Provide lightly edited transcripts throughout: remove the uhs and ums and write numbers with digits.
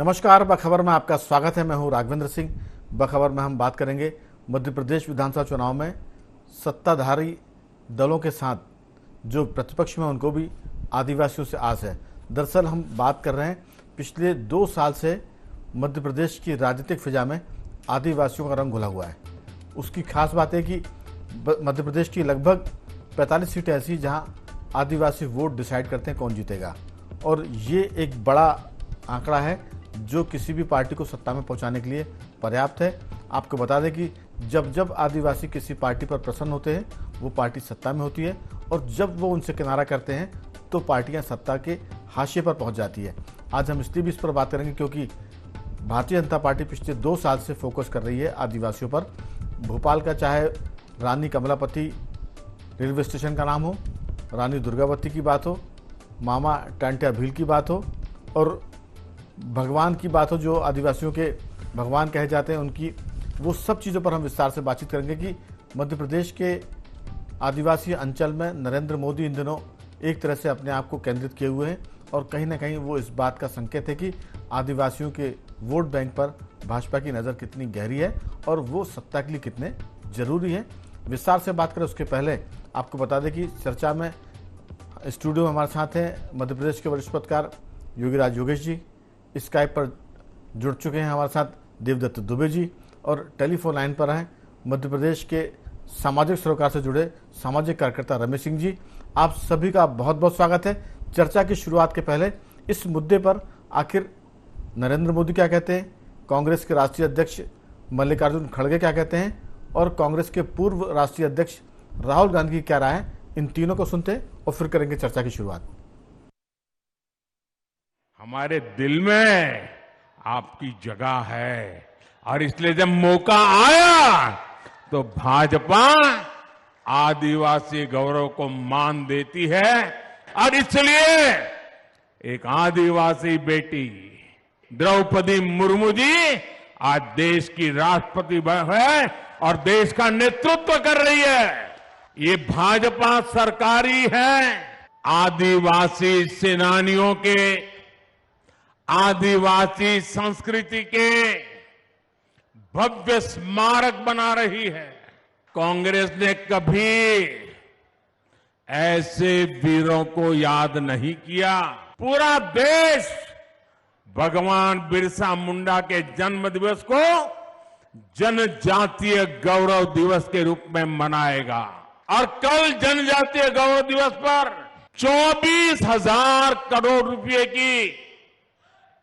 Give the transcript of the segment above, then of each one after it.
नमस्कार, बखबर में आपका स्वागत है। मैं हूं राघवेंद्र सिंह। बखबर में हम बात करेंगे मध्य प्रदेश विधानसभा चुनाव में सत्ताधारी दलों के साथ जो प्रतिपक्ष में उनको भी आदिवासियों से आस है। दरअसल हम बात कर रहे हैं पिछले 2 साल से मध्य प्रदेश की राजनीतिक फिजा में आदिवासियों का रंग घुला हुआ है। उसकी खास बात है कि मध्य प्रदेश की लगभग 45 सीटें ऐसी जहां आदिवासी वोट डिसाइड करते हैं कौन जीतेगा, और ये एक बड़ा आंकड़ा है जो किसी भी पार्टी को सत्ता में पहुंचाने के लिए पर्याप्त है। आपको बता दें कि जब जब आदिवासी किसी पार्टी पर प्रसन्न होते हैं वो पार्टी सत्ता में होती है, और जब वो उनसे किनारा करते हैं तो पार्टियां सत्ता के हाशिए पर पहुंच जाती है। आज हम इसलिए भी इस पर बात करेंगे क्योंकि भारतीय जनता पार्टी पिछले 2 साल से फोकस कर रही है आदिवासियों पर। भोपाल का चाहे रानी कमलापति रेलवे स्टेशन का नाम हो, रानी दुर्गावती की बात हो, मामा टांटिया भील की बात हो, और भगवान की बात हो जो आदिवासियों के भगवान कहे जाते हैं उनकी, वो सब चीज़ों पर हम विस्तार से बातचीत करेंगे कि मध्य प्रदेश के आदिवासी अंचल में नरेंद्र मोदी इन दिनों एक तरह से अपने आप को केंद्रित किए हुए हैं, और कहीं ना कहीं वो इस बात का संकेत है कि आदिवासियों के वोट बैंक पर भाजपा की नज़र कितनी गहरी है और वो सत्ता के लिए कितने जरूरी है। विस्तार से बात करें उसके पहले आपको बता दें कि चर्चा में स्टूडियो में हमारे साथ हैं मध्य प्रदेश के वरिष्ठ पत्रकार योगीराज योगेश जी, स्काइप पर जुड़ चुके हैं हमारे साथ देवदत्त दुबे जी, और टेलीफोन लाइन पर हैं मध्य प्रदेश के सामाजिक सरोकार से जुड़े सामाजिक कार्यकर्ता रमेश सिंह जी। आप सभी का बहुत बहुत स्वागत है। चर्चा की शुरुआत के पहले इस मुद्दे पर आखिर नरेंद्र मोदी क्या कहते हैं, कांग्रेस के राष्ट्रीय अध्यक्ष मल्लिकार्जुन खड़गे क्या कहते हैं, और कांग्रेस के पूर्व राष्ट्रीय अध्यक्ष राहुल गांधी की क्या राय है, इन तीनों को सुनते हैं और फिर करेंगे चर्चा की शुरुआत। हमारे दिल में आपकी जगह है, और इसलिए जब मौका आया तो भाजपा आदिवासी गौरव को मान देती है, और इसलिए एक आदिवासी बेटी द्रौपदी मुर्मू जी आज देश की राष्ट्रपति है और देश का नेतृत्व कर रही है। ये भाजपा सरकारी है। आदिवासी सेनानियों के, आदिवासी संस्कृति के भव्य स्मारक बना रही है। कांग्रेस ने कभी ऐसे वीरों को याद नहीं किया। पूरा देश भगवान बिरसा मुंडा के जन्म दिवस को जनजातीय गौरव दिवस के रूप में मनाएगा, और कल जनजातीय गौरव दिवस पर 24,000 करोड़ रुपए की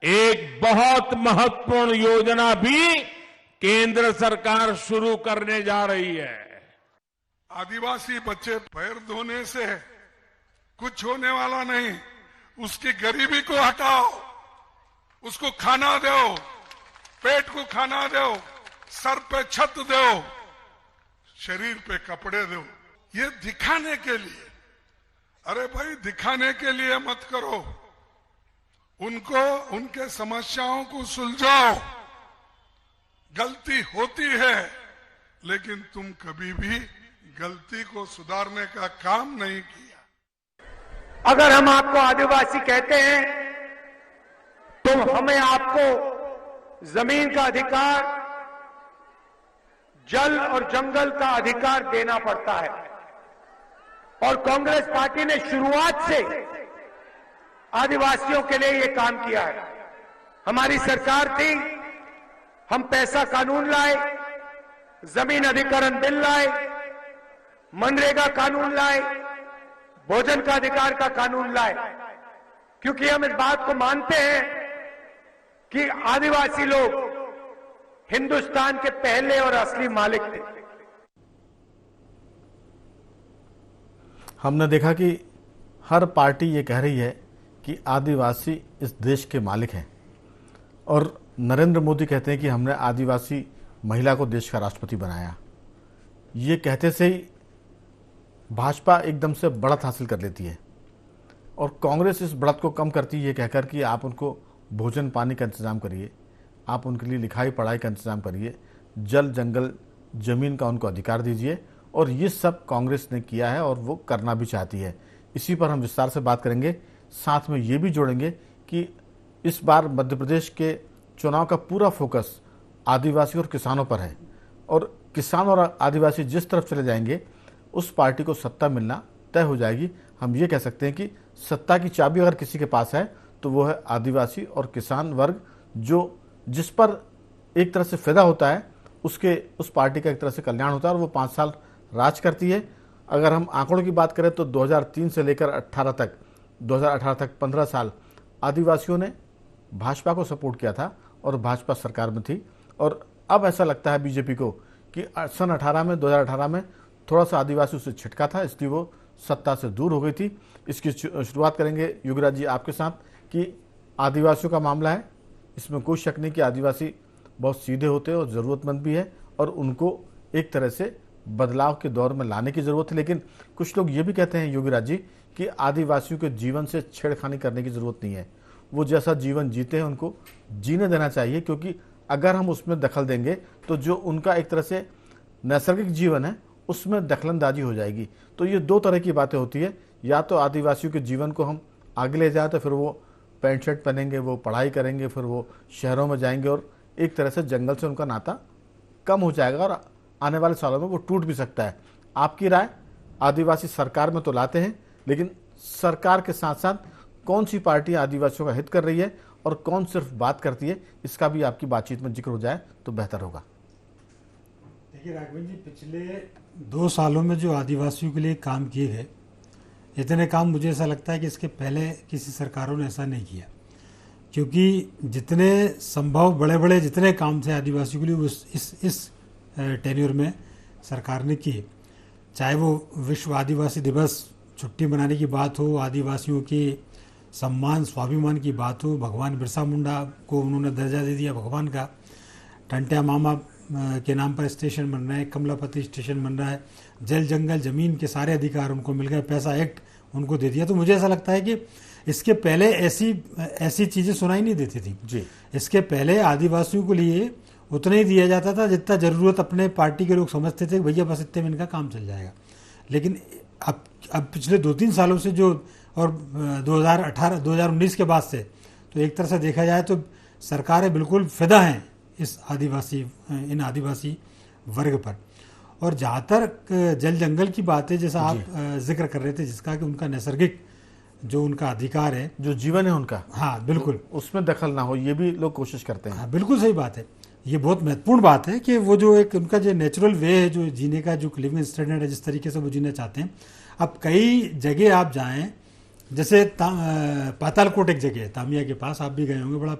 एक बहुत महत्वपूर्ण योजना भी केंद्र सरकार शुरू करने जा रही है। आदिवासी बच्चे पैर धोने से कुछ होने वाला नहीं। उसकी गरीबी को हटाओ, उसको खाना दो, पेट को खाना दो, सर पे छत दो, शरीर पे कपड़े दो। ये दिखाने के लिए, अरे भाई दिखाने के लिए मत करो। उनको, उनके समस्याओं को सुलझाओ। गलती होती है लेकिन तुम कभी भी गलती को सुधारने का काम नहीं किया। अगर हम आपको आदिवासी कहते हैं तो हमें आपको जमीन का अधिकार, जल और जंगल का अधिकार देना पड़ता है, और कांग्रेस पार्टी ने शुरुआत से आदिवासियों के लिए यह काम किया है। हमारी सरकार थी, हम पैसा कानून लाए, जमीन अधिग्रहण बिल लाए, मनरेगा कानून लाए, भोजन का अधिकार का कानून लाए, क्योंकि हम इस बात को मानते हैं कि आदिवासी लोग हिंदुस्तान के पहले और असली मालिक थे। हमने देखा कि हर पार्टी ये कह रही है कि आदिवासी इस देश के मालिक हैं, और नरेंद्र मोदी कहते हैं कि हमने आदिवासी महिला को देश का राष्ट्रपति बनाया। ये कहते से ही भाजपा एकदम से बढ़त हासिल कर लेती है, और कांग्रेस इस बढ़त को कम करती है ये कहकर कि आप उनको भोजन पानी का इंतज़ाम करिए, आप उनके लिए लिखाई पढ़ाई का इंतज़ाम करिए, जल जंगल ज़मीन का उनको अधिकार दीजिए, और ये सब कांग्रेस ने किया है और वो करना भी चाहती है। इसी पर हम विस्तार से बात करेंगे। साथ में ये भी जोड़ेंगे कि इस बार मध्य प्रदेश के चुनाव का पूरा फोकस आदिवासी और किसानों पर है और किसान और आदिवासी जिस तरफ चले जाएंगे उस पार्टी को सत्ता मिलना तय हो जाएगी। हम ये कह सकते हैं कि सत्ता की चाबी अगर किसी के पास है तो वो है आदिवासी और किसान वर्ग, जो जिस पर एक तरह से फिदा होता है, उस पार्टी का एक तरह से कल्याण होता है और वो 5 साल राज करती है। अगर हम आंकड़ों की बात करें तो 2003 से लेकर 2018 तक 15 साल आदिवासियों ने भाजपा को सपोर्ट किया था और भाजपा सरकार में थी। और अब ऐसा लगता है बीजेपी को कि सन 2018 में थोड़ा सा आदिवासी उससे छिटका था, इसलिए वो सत्ता से दूर हो गई थी। इसकी शुरुआत करेंगे युगराज जी आपके साथ कि आदिवासियों का मामला है, इसमें कोई शक नहीं कि आदिवासी बहुत सीधे होते हैं और ज़रूरतमंद भी है और उनको एक तरह से बदलाव के दौर में लाने की ज़रूरत है। लेकिन कुछ लोग ये भी कहते हैं योगीराज जी कि आदिवासियों के जीवन से छेड़खानी करने की ज़रूरत नहीं है, वो जैसा जीवन जीते हैं उनको जीने देना चाहिए, क्योंकि अगर हम उसमें दखल देंगे तो जो उनका एक तरह से नैसर्गिक जीवन है उसमें दखलंदाजी हो जाएगी। तो ये दो तरह की बातें होती है, या तो आदिवासियों के जीवन को हम आगे ले जाएं तो फिर वो पैंट शर्ट पहनेंगे, वो पढ़ाई करेंगे, फिर वो शहरों में जाएंगे और एक तरह से जंगल से उनका नाता कम हो जाएगा और आने वाले सालों में वो टूट भी सकता है। आपकी राय? आदिवासी सरकार में तो लाते हैं, लेकिन सरकार के साथ साथ कौन सी पार्टी आदिवासियों का हित कर रही है और कौन सिर्फ बात करती है, इसका भी आपकी बातचीत में जिक्र हो जाए तो बेहतर होगा। देखिए राघवन जी, पिछले 2 सालों में जो आदिवासियों के लिए काम किए गए, इतने काम मुझे ऐसा लगता है कि इसके पहले किसी सरकारों ने ऐसा नहीं किया, क्योंकि जितने संभव बड़े बड़े जितने काम थे आदिवासियों के लिए इस टेन्योर में सरकार ने किए। चाहे वो विश्व आदिवासी दिवस छुट्टी मनाने की बात हो, आदिवासियों के सम्मान स्वाभिमान की बात हो, भगवान बिरसा मुंडा को उन्होंने दर्जा दे दिया भगवान का, टंट्या मामा के नाम पर स्टेशन बन रहे हैं, कमलापति स्टेशन बन रहा है, जल जंगल जमीन के सारे अधिकार उनको मिल गए, पैसा एक्ट उनको दे दिया। तो मुझे ऐसा लगता है कि इसके पहले ऐसी चीज़ें सुनाई नहीं देती थी जी। इसके पहले आदिवासियों के लिए उतना ही दिया जाता था जितना ज़रूरत अपने पार्टी के लोग समझते थे, भैया बस इतने में इनका काम चल जाएगा। लेकिन अब पिछले 2-3 सालों से जो, और 2019 के बाद से, तो एक तरह से देखा जाए तो सरकारें बिल्कुल फिदा हैं इन आदिवासी वर्ग पर। और जहाँ तक जल जंगल की बात है, जैसा आप जिक्र कर रहे थे, जिसका कि उनका नैसर्गिक जो उनका अधिकार है, जो जीवन है उनका, हाँ बिल्कुल, तो उसमें दखल ना हो, ये भी लोग कोशिश करते हैं। हाँ बिल्कुल सही बात है, ये बहुत महत्वपूर्ण बात है कि वो जो एक उनका जो नेचुरल वे है, जो जीने का जो लिविंग स्टैंडर्ड है, जिस तरीके से वो जीना चाहते हैं। अब कई जगह आप जाएं, जैसे पातालकोट एक जगह है तामिया के पास, आप भी गए होंगे, बड़ा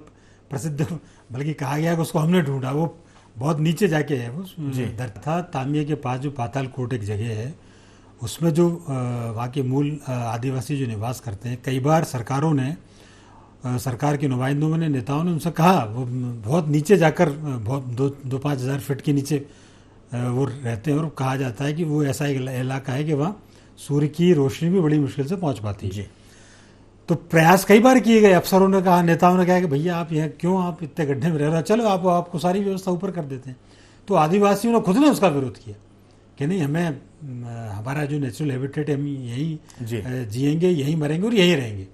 प्रसिद्ध, बल्कि कहा गया कि उसको हमने ढूंढा, वो बहुत नीचे जाके है वो था। तामिया के पास जो पातालकोट एक जगह है, उसमें जो वहाँ के मूल आदिवासी जो निवास करते हैं, कई बार सरकारों ने, सरकार के नुमाइंदों ने, नेताओं ने उनसे कहा, वो बहुत नीचे जाकर, बहुत 2-5 हज़ार फीट के नीचे वो रहते हैं, और कहा जाता है कि वो ऐसा एक इलाका है कि वहाँ सूर्य की रोशनी भी बड़ी मुश्किल से पहुँच पाती है। तो प्रयास कई बार किए गए, अफसरों ने कहा, नेताओं ने कहा कि भैया आप यहाँ क्यों, आप इतने गड्ढे में रह रहे हो, चलो आपको सारी व्यवस्था ऊपर कर देते हैं। तो आदिवासियों ने खुद ने उसका विरोध किया कि नहीं, हमें हमारा जो नेचुरल हैबिटेट है, हम यहीं जिएंगे, यहीं मरेंगे और यहीं रहेंगे।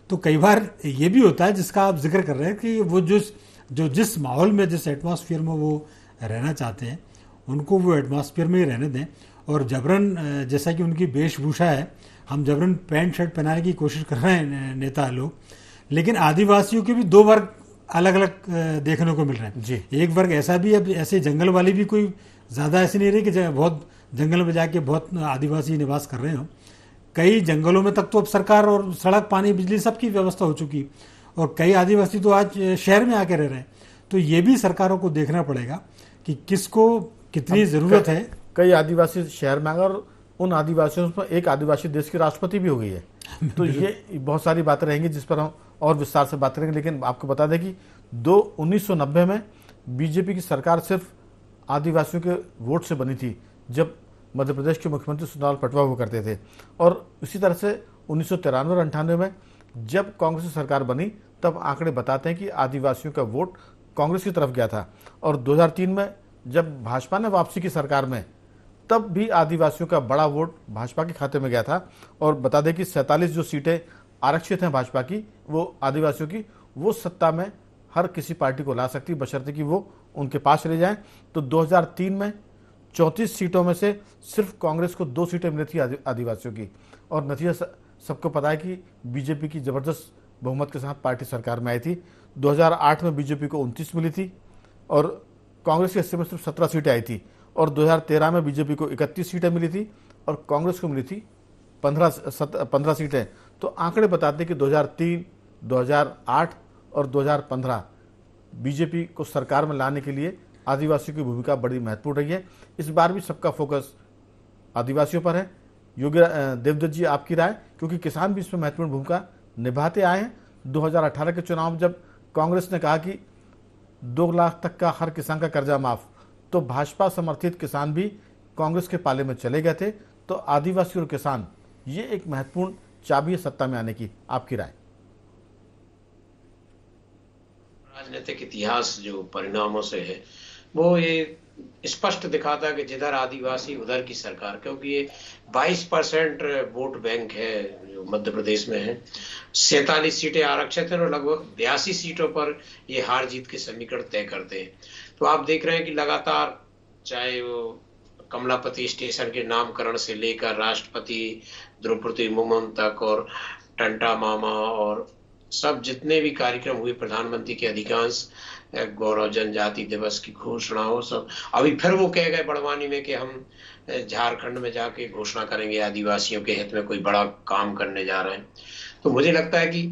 तो कई बार ये भी होता है जिसका आप जिक्र कर रहे हैं कि वो जिस माहौल में, जिस एटमॉस्फेयर में वो रहना चाहते हैं, उनको वो एटमॉस्फेयर में ही रहने दें। और जबरन, जैसा कि उनकी वेशभूषा है, हम जबरन पैंट शर्ट पहनाने की कोशिश कर रहे हैं नेता लोग, लेकिन आदिवासियों के भी 2 वर्ग अलग अलग देखने को मिल रहे हैं। एक वर्ग ऐसा भी है, ऐसे जंगल वाले भी कोई ज़्यादा ऐसे नहीं रहे कि बहुत जंगल में जाके बहुत आदिवासी निवास कर रहे हो। कई जंगलों में तक तो अब सरकार और सड़क, पानी, बिजली सबकी व्यवस्था हो चुकी, और कई आदिवासी तो आज शहर में आके रह रहे हैं। तो ये भी सरकारों को देखना पड़ेगा कि किसको कितनी ज़रूरत है। कई आदिवासी शहर में आ गए और उन आदिवासियों में एक आदिवासी देश की राष्ट्रपति भी हो गई है। तो ये बहुत सारी बातें रहेंगी जिस पर हम और विस्तार से बात करेंगे। लेकिन आपको बता दें कि 1990 में बीजेपी की सरकार सिर्फ आदिवासियों के वोट से बनी थी, जब मध्य प्रदेश के मुख्यमंत्री सुखलाल पटवा हुआ करते थे। और इसी तरह से 1993 और 98 में जब कांग्रेस की सरकार बनी, तब आंकड़े बताते हैं कि आदिवासियों का वोट कांग्रेस की तरफ गया था। और 2003 में जब भाजपा ने वापसी की सरकार में, तब भी आदिवासियों का बड़ा वोट भाजपा के खाते में गया था। और बता दें कि 47 जो सीटें आरक्षित हैं भाजपा की, वो आदिवासियों की, वो सत्ता में हर किसी पार्टी को ला सकती, बशर्ते कि वो उनके पास चले जाएं। तो 2003 में 34 सीटों में से सिर्फ कांग्रेस को 2 सीटें मिली थी आदिवासियों की, और नतीजा सबको पता है कि बीजेपी की जबरदस्त बहुमत के साथ पार्टी सरकार में आई थी। 2008 में बीजेपी को 29 मिली थी और कांग्रेस के हिस्से में सिर्फ 17 सीटें आई थी, और 2013 में बीजेपी को 31 सीटें मिली थी और कांग्रेस को मिली थी 15 सीटें। तो आंकड़े बताते हैं कि 2003, 2008 और 2015 बीजेपी को सरकार में लाने के लिए आदिवासियों की भूमिका बड़ी महत्वपूर्ण रही है। इस बार भी सबका फोकस आदिवासियों पर है। योगी देवदत्त जी, आपकी राय, क्योंकि किसान भी इसमें महत्वपूर्ण भूमिका निभाते आए हैं। 2018 के चुनाव में जब कांग्रेस ने कहा कि 2 लाख तक का हर किसान का कर्जा माफ, तो भाजपा समर्थित किसान भी कांग्रेस के पाले में चले गए थे। तो आदिवासी और किसान, ये एक महत्वपूर्ण चाबी है सत्ता में आने की, आपकी राय? राजनीतिक इतिहास जो परिणामों से है वो ये स्पष्ट दिखाता है कि जिधर आदिवासी उधर की सरकार, क्योंकि ये 22% वोट बैंक है जो मध्य प्रदेश में है। 47 सीटें आरक्षित हैं और लगभग 82 सीटों पर ये हार जीत के समीकरण तय करते हैं। तो आप देख रहे हैं कि लगातार, चाहे वो कमलापति स्टेशन के नामकरण से लेकर राष्ट्रपति द्रौपदी मुर्मू तक और टंटा मामा और सब जितने भी कार्यक्रम हुए, प्रधानमंत्री के अधिकांश गौरव जनजाति दिवस की घोषणा हो, सब अभी फिर वो कह गए बड़वानी में कि हम झारखंड में जाके घोषणा करेंगे आदिवासियों के हित में कोई बड़ा काम करने जा रहे हैं। तो मुझे लगता है कि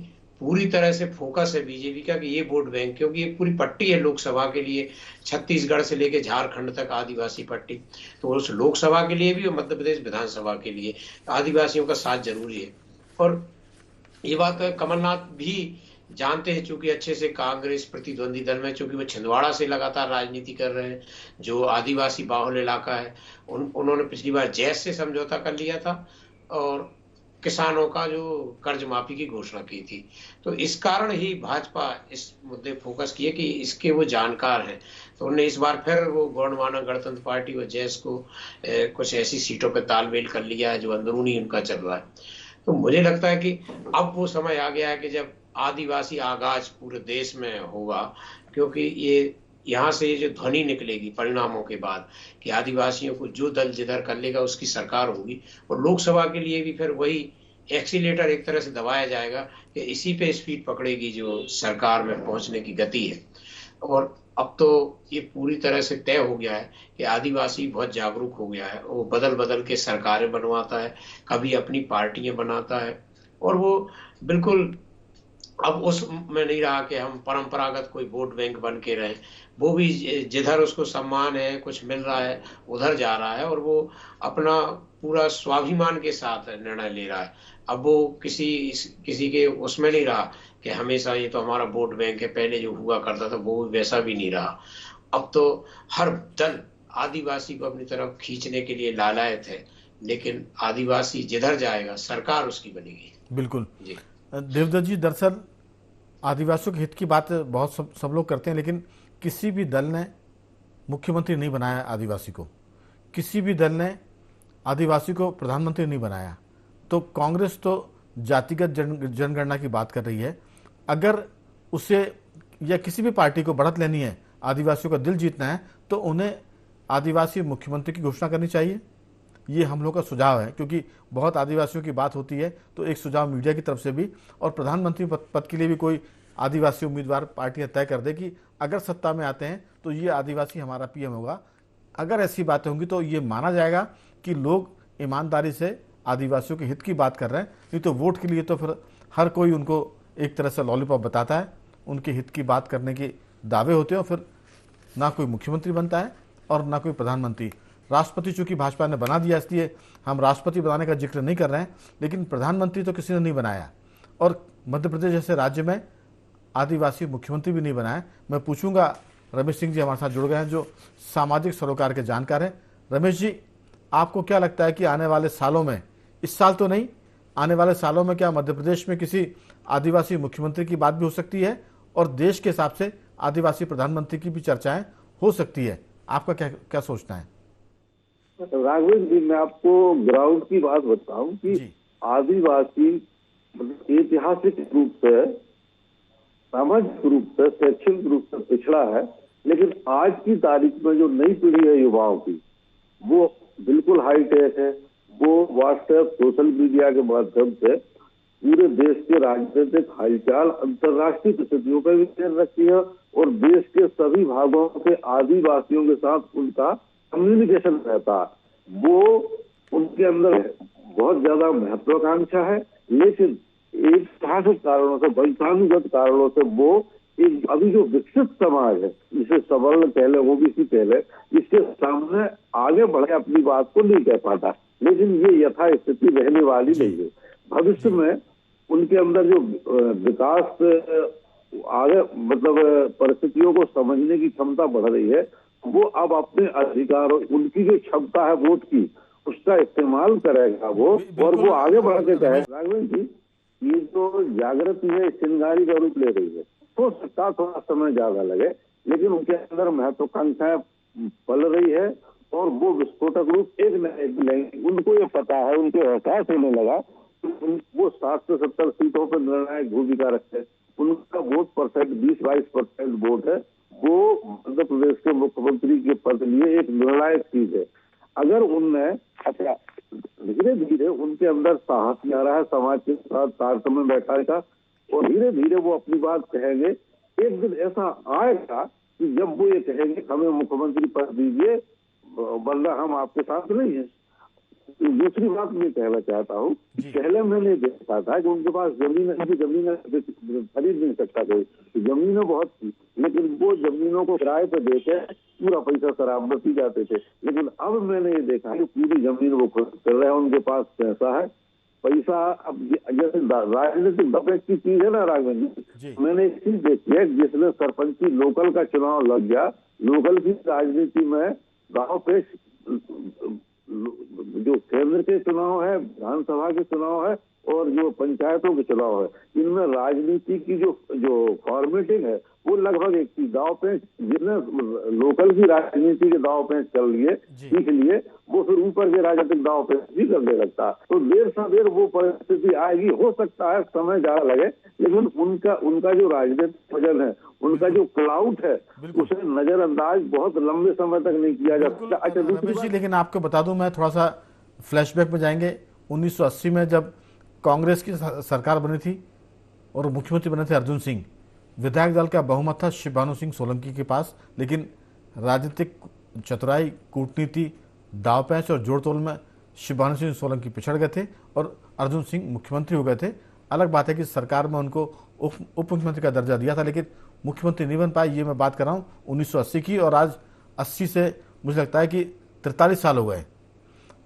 पूरी तरह से फोकस है बीजेपी का कि ये वोट बैंक, क्योंकि ये पूरी पट्टी है लोकसभा के लिए, छत्तीसगढ़ से लेके झारखंड तक आदिवासी पट्टी। तो उस लोकसभा के लिए भी और मध्य प्रदेश विधानसभा के लिए आदिवासियों का साथ जरूरी है। और ये बात कमलनाथ भी जानते हैं, चूंकि अच्छे से कांग्रेस प्रतिद्वंदी दल में, चूंकि वो छिंदवाड़ा से लगातार राजनीति कर रहे हैं, जो आदिवासी बाहुल इलाका है। उन्होंने पिछली बार जैस से समझौता कर लिया था और किसानों का जो कर्ज माफी की घोषणा की थी। तो इस कारण ही भाजपा इस मुद्दे फोकस किए कि इसके वो जानकार हैं। तो उन्होंने इस बार फिर वो गौंडवाना गणतंत्र पार्टी व जैस को कुछ ऐसी सीटों पर तालमेल कर लिया है जो अंदरूनी उनका चल रहा है। तो मुझे लगता है कि अब वो समय आ गया है कि जब आदिवासी आगाज पूरे देश में होगा, क्योंकि ये यहाँ से जो ध्वनि निकलेगी परिणामों के बाद कि आदिवासियों को जो दल जिधर कर लेगा उसकी सरकार होगी, और लोकसभा के लिए भी फिर वही एक्सीलेटर एक तरह से दबाया जाएगा कि इसी पे स्पीड पकड़ेगी जो सरकार में पहुंचने की गति है। और अब तो ये पूरी तरह से तय हो गया है कि आदिवासी बहुत जागरूक हो गया है। वो बदल बदल के सरकारें बनवाता है, कभी अपनी पार्टियां बनाता है, और वो बिल्कुल अब उसमें नहीं रहा कि हम परंपरागत कोई वोट बैंक बन के रहे। वो भी जिधर उसको सम्मान है, कुछ मिल रहा है, उधर जा रहा है, और वो अपना पूरा स्वाभिमान के साथ निर्णय ले रहा है। अब वो किसी के उसमें नहीं रहा कि हमेशा ये तो हमारा वोट बैंक है, पहले जो हुआ करता था वो वैसा भी नहीं रहा। अब तो हर दल आदिवासी को अपनी तरफ खींचने के लिए लालायत है, लेकिन आदिवासी जिधर जाएगा सरकार उसकी बनेगी। बिल्कुल जी देवदत्त जी, दरअसल आदिवासियों के हित की बात बहुत सब लोग करते हैं, लेकिन किसी भी दल ने मुख्यमंत्री नहीं बनाया आदिवासी को, किसी भी दल ने आदिवासी को प्रधानमंत्री नहीं बनाया। तो कांग्रेस तो जातिगत जनगणना की बात कर रही है। अगर उसे या किसी भी पार्टी को बढ़त लेनी है, आदिवासियों का दिल जीतना है, तो उन्हें आदिवासी मुख्यमंत्री की घोषणा करनी चाहिए। ये हम लोग का सुझाव है, क्योंकि बहुत आदिवासियों की बात होती है। तो एक सुझाव मीडिया की तरफ से भी, और प्रधानमंत्री पद के लिए भी कोई आदिवासी उम्मीदवार पार्टियां तय कर दे कि अगर सत्ता में आते हैं तो ये आदिवासी हमारा पीएम होगा। अगर ऐसी बातें होंगी तो ये माना जाएगा कि लोग ईमानदारी से आदिवासियों के हित की बात कर रहे हैं। नहीं तो वोट के लिए तो फिर हर कोई उनको एक तरह से लॉलीपॉप बताता है, उनके हित की बात करने के दावे होते हैं, और फिर ना कोई मुख्यमंत्री बनता है और ना कोई प्रधानमंत्री। राष्ट्रपति चूंकि भाजपा ने बना दिया, इसलिए हम राष्ट्रपति बनाने का जिक्र नहीं कर रहे हैं, लेकिन प्रधानमंत्री तो किसी ने नहीं बनाया, और मध्य प्रदेश जैसे राज्य में आदिवासी मुख्यमंत्री भी नहीं बनाया। मैं पूछूंगा, रमेश सिंह जी हमारे साथ जुड़ गए हैं जो सामाजिक सरोकार के जानकार हैं। रमेश जी, आपको क्या लगता है कि आने वाले सालों में, इस साल तो नहीं, आने वाले सालों में क्या मध्य प्रदेश में किसी आदिवासी मुख्यमंत्री की बात भी हो सकती है, और देश के हिसाब से आदिवासी प्रधानमंत्री की भी चर्चाएं हो सकती है? आपका क्या सोचना है? राघवेंद्र जी, मैं आपको ग्राउंड की बात बताऊं कि आदिवासी ऐतिहासिक रूप से सामाजिक रूप से, शैक्षणिक रूप से पिछड़ा है, लेकिन आज की तारीख में जो नई पीढ़ी है युवाओं की, वो बिल्कुल हाईटेक है। वो व्हाट्सएप, सोशल मीडिया के माध्यम से पूरे देश के राजनीतिक हालचाल, अंतर्राष्ट्रीय स्थितियों पर भी नजर रखती है और देश के सभी भागों के आदिवासियों के साथ उनका कम्युनिकेशन रहता है। वो उनके अंदर बहुत ज्यादा महत्वाकांक्षा है, लेकिन एक साहसिक कारणों से, वंशानुगत कारणों से वो एक अभी जो विकसित समाज है, जिसे सवर्ण कह ले, ओबीसी कह ले, इसके सामने आगे बढ़े अपनी बात को नहीं कह पाता। लेकिन ये यथा स्थिति रहने वाली नहीं है। भविष्य में उनके अंदर जो विकास आगे मतलब परिस्थितियों को समझने की क्षमता बढ़ रही है, वो अब अपने अधिकारों, उनकी जो क्षमता है वोट की, उसका इस्तेमाल करेगा वो, और वो आगे बढ़ के कहे। राघवेंद्र जी, ये जो जागृति है चिंगारी का रूप ले रही है, हो सकता थोड़ा समय ज्यादा लगे, लेकिन उनके अंदर महत्वाकांक्षाएं पल रही है और वो विस्फोटक रूप एक न एक लेंगे। उनको ये पता है, उनको एहसास होने लगा कि वो 7 से 70 सीटों पर निर्णायक भूमिका रखते हैं। उनका वोट परसेंट 20-22% वोट है, वो मध्य प्रदेश के मुख्यमंत्री के पद लिए एक निर्णायक चीज है। अगर उनने अच्छा धीरे धीरे उनके अंदर साहस आ रहा है समाज के साथ तारतम्य बैठाने का, और धीरे धीरे वो अपनी बात कहेंगे। एक दिन ऐसा आएगा कि जब वो ये कहेंगे हमें मुख्यमंत्री पद दीजिए, वरना हम आपके साथ नहीं है। दूसरी बात मैं कहना चाहता हूँ, पहले मैंने देखा था कि उनके पास जमीन खरीद नहीं सकता कोई, जमीनें बहुत थी, लेकिन वो जमीनों को किराए पे देके पूरा पैसा शराब में पी जाते थे। लेकिन अब मैंने ये देखा कि पूरी जमीन वो खुद कर रहे हैं, उनके पास पैसा है, पैसा। अब जैसे राजनीतिक दबेच की चीज है ना राघवेंद्र जी, मैंने एक चीज देखी है, जिसमें सरपंची लोकल का चुनाव लग गया, लोकल की राजनीति में गांव पे जो केंद्र के चुनाव है, विधानसभा के चुनाव है और जो पंचायतों के चुनाव है, इनमें राजनीति की जो फॉर्मेटिंग है वो लगभग एक ही दाव पेंच, जिसने लोकल की राजनीति के दाव पेंच चल लिए सीख लिए, वो फिर ऊपर के राजनीतिक दाव पेंच भी करने लगता। तो देर सवेर वो परिस्थिति आएगी। हो सकता है समय ज्यादा लगे, लेकिन उनका जो राजनीतिक वजन है, उनका जो क्लाउड है, उसे नजरअंदाज बहुत लंबे समय तक नहीं किया जा सकता। अच्छा रमेश जी, लेकिन आपको बता दूं, मैं थोड़ा सा फ्लैशबैक में जाएंगे। 1980 में जब कांग्रेस की सरकार बनी थी और मुख्यमंत्री बने थे अर्जुन सिंह, विधायक दल का बहुमत था शिव भानु सिंह सोलंकी के पास, लेकिन राजनीतिक चतुराई, कूटनीति, दाव पैंच और जोड़ तोल में शिव भानु सिंह सोलंकी पिछड़ गए थे और अर्जुन सिंह मुख्यमंत्री हो गए थे। अलग बात है कि सरकार में उनको उप मुख्यमंत्री का दर्जा दिया था, लेकिन मुख्यमंत्री नहीं बन पाए। ये मैं बात कर रहा हूँ 1980 की, और आज 80 से मुझे लगता है कि 43 साल हो गए,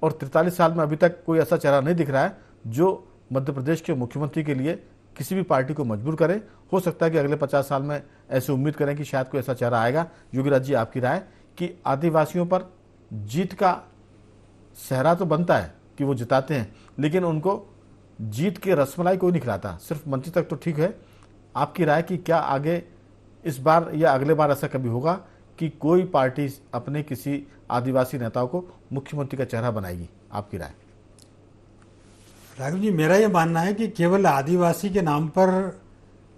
और 43 साल में अभी तक कोई ऐसा चेहरा नहीं दिख रहा है जो मध्य प्रदेश के मुख्यमंत्री के लिए किसी भी पार्टी को मजबूर करे। हो सकता है कि अगले 50 साल में ऐसे उम्मीद करें कि शायद कोई ऐसा चेहरा आएगा। योगीराज जी, आपकी राय कि आदिवासियों पर जीत का सहरा तो बनता है कि वो जिताते हैं, लेकिन उनको जीत के रसमलाई कोई नहीं खिलाता, सिर्फ मंच तक तो ठीक है। आपकी राय कि क्या आगे इस बार या अगले बार ऐसा कभी होगा कि कोई पार्टी अपने किसी आदिवासी नेताओं को मुख्यमंत्री का चेहरा बनाएगी? आपकी राय? राघव जी, मेरा ये मानना है कि केवल आदिवासी के नाम पर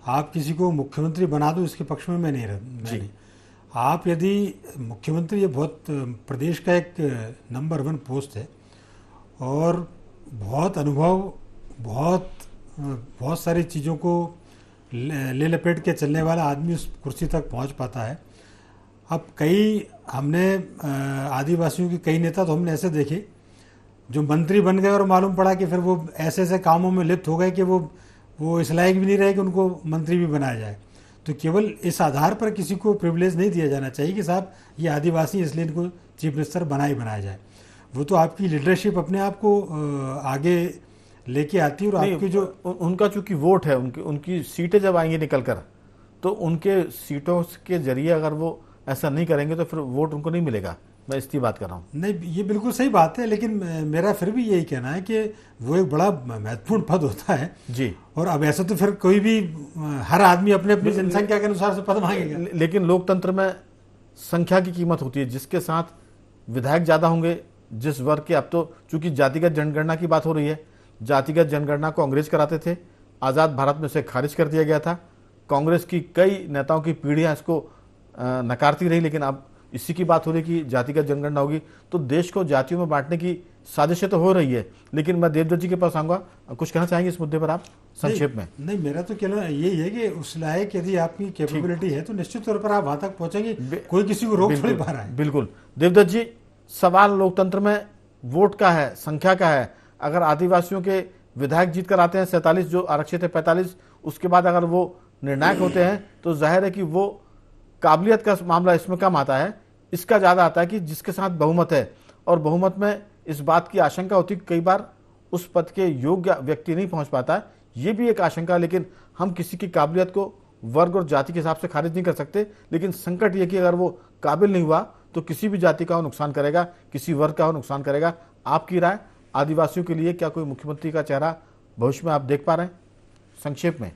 आप किसी को मुख्यमंत्री बना दो, इसके पक्ष में मैं नहीं। आप यदि मुख्यमंत्री, ये बहुत प्रदेश का एक नंबर 1 पोस्ट है और बहुत अनुभव, बहुत सारी चीज़ों को ले लपेट के चलने वाला आदमी उस कुर्सी तक पहुंच पाता है। अब हमने आदिवासियों के कई नेता तो हमने ऐसे देखे जो मंत्री बन गए और मालूम पड़ा कि फिर वो ऐसे ऐसे कामों में लिप्त हो गए कि वो इस लायक भी नहीं रहे कि उनको मंत्री भी बनाया जाए। तो केवल इस आधार पर किसी को प्रिविलेज नहीं दिया जाना चाहिए कि साहब ये आदिवासी इसलिए इनको चीफ मिनिस्टर बनाया जाए। वो तो आपकी लीडरशिप अपने आप को आगे लेके आती है, और आपकी जो उनका चूंकि वोट है, उनकी सीटें जब आएंगी निकल कर, तो उनके सीटों के जरिए अगर वो ऐसा नहीं करेंगे तो फिर वोट उनको नहीं मिलेगा। मैं इसकी बात कर रहा हूँ। नहीं, ये बिल्कुल सही बात है, लेकिन मेरा फिर भी यही कहना है कि वो एक बड़ा महत्वपूर्ण पद होता है जी। और अब ऐसा तो फिर कोई भी, हर आदमी अपने अपनी जनसंख्या के अनुसार से पद मांगेगा। लेकिन लोकतंत्र में संख्या की कीमत होती है, जिसके साथ विधायक ज्यादा होंगे, जिस वर्ग के, अब तो चूंकि जातिगत जनगणना की बात हो रही है, जातिगत जनगणना को अंग्रेज कराते थे, आजाद भारत में से खारिज कर दिया गया था, कांग्रेस की कई नेताओं की पीढ़ियां इसको नकारती रही, लेकिन अब इसी की बात हो रही कि जातिगत जनगणना होगी, तो देश को जातियों में बांटने की साजिशें तो हो रही है। लेकिन मैं देवदत्त जी के पास आऊंगा, कुछ कहना चाहेंगे इस मुद्दे पर आप संक्षेप में? नहीं, मेरा तो कहना यही है कि उस लायक यदि आपकी कैपेबिलिटी है तो निश्चित तौर पर आप वहां तक पहुंचेंगे, कोई किसी को रोक थोड़ी पा रहा है। बिल्कुल। देवदत्त जी, सवाल लोकतंत्र में वोट का है, संख्या का है। अगर आदिवासियों के विधायक जीत कर आते हैं 47 जो आरक्षित है 45, उसके बाद अगर वो निर्णायक होते हैं तो जाहिर है कि वो काबिलियत का मामला इसमें कम आता है, इसका ज्यादा आता है कि जिसके साथ बहुमत है। और बहुमत में इस बात की आशंका होती है कि कई बार उस पद के योग्य व्यक्ति नहीं पहुंच पाता है, ये भी एक आशंका है। लेकिन हम किसी की काबिलियत को वर्ग और जाति के हिसाब से खारिज नहीं कर सकते, लेकिन संकट ये कि अगर वो काबिल नहीं हुआ तो किसी भी जाति का वो नुकसान करेगा, किसी वर्ग का वो नुकसान करेगा। आपकी राय, आदिवासियों के लिए क्या कोई मुख्यमंत्री का चेहरा भविष्य में आप देख पा रहे हैं संक्षेप में?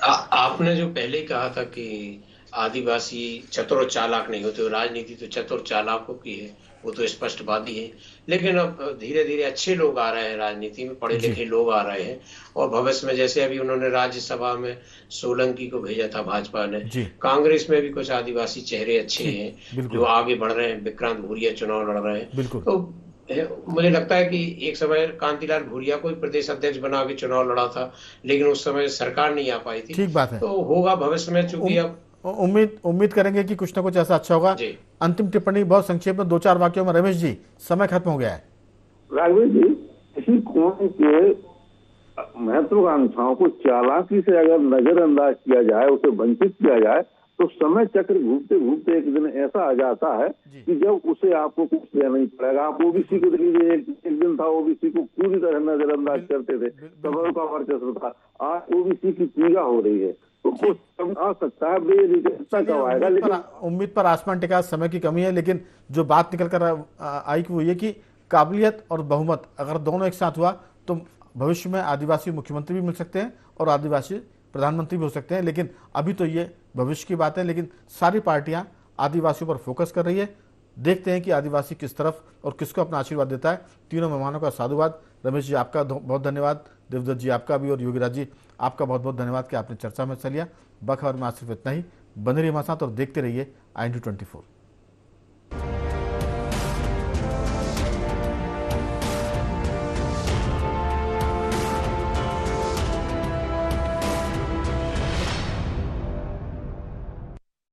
आपने जो पहले कहा था कि आदिवासी चतुर और चालाक नहीं होते, राजनीति तो चतुर चालाकों की है, वो तो स्पष्ट बात ही है। लेकिन अब धीरे धीरे अच्छे लोग आ रहे हैं राजनीति में, पढ़े लिखे लोग आ रहे हैं, और भविष्य में जैसे अभी उन्होंने राज्यसभा में सोलंकी को भेजा था भाजपा ने, कांग्रेस में भी कुछ आदिवासी चेहरे अच्छे हैं जो आगे बढ़ रहे हैं। विक्रांत भूरिया चुनाव लड़ रहे हैं, तो मुझे लगता है कि एक समय कांतिलाल भूरिया को प्रदेश अध्यक्ष बना के चुनाव लड़ा था, लेकिन उस समय सरकार नहीं आ पाई थी। ठीक बात है, तो होगा भविष्य में, चूंकि अब उम्मीद करेंगे कि कुछ ना कुछ ऐसा अच्छा होगा। अंतिम टिप्पणी बहुत संक्षेप में 2-4 वाक्यों में रमेश जी, समय खत्म हो गया है। राघवेंद्र जी, किसी कौम के महत्वाकांक्षाओं को चालाकी से अगर नजरअंदाज किया जाए, उसे वंचित किया जाए, तो समय चक्र घूमते घूमते एक दिन ऐसा आ जाता है कि जब उसे आपको कुछ देना नहीं पड़ेगा। आप ओबीसी को देखिए, एक दिन था ओबीसी को पूरी तरह नजरअंदाज करते थे, सबरों का वर्चस्व था। आज ओबीसी की पीड़ा हो रही है, तो कुछ आ सकता है, बेरिजता कब आएगा। लेकिन उम्मीद पर आसमान टिका, समय की कमी है। लेकिन जो बात निकल कर आई वो ये कि काबिलियत और बहुमत अगर दोनों एक साथ हुआ तो भविष्य में आदिवासी मुख्यमंत्री भी मिल सकते हैं और आदिवासी प्रधानमंत्री भी हो सकते हैं। लेकिन अभी तो ये भविष्य की बात है। लेकिन सारी पार्टियां आदिवासियों पर फोकस कर रही है। देखते हैं कि आदिवासी किस तरफ और किसको अपना आशीर्वाद देता है। तीनों मेहमानों का साधुवाद। रमेश जी आपका बहुत धन्यवाद, देवदत्त जी आपका भी, और योगीराज जी आपका बहुत बहुत धन्यवाद कि आपने चर्चा में हिस्सा लिया। बखबर में आज सिर्फ इतना ही। बने रहिए हमारे साथ और देखते रहिए IND24।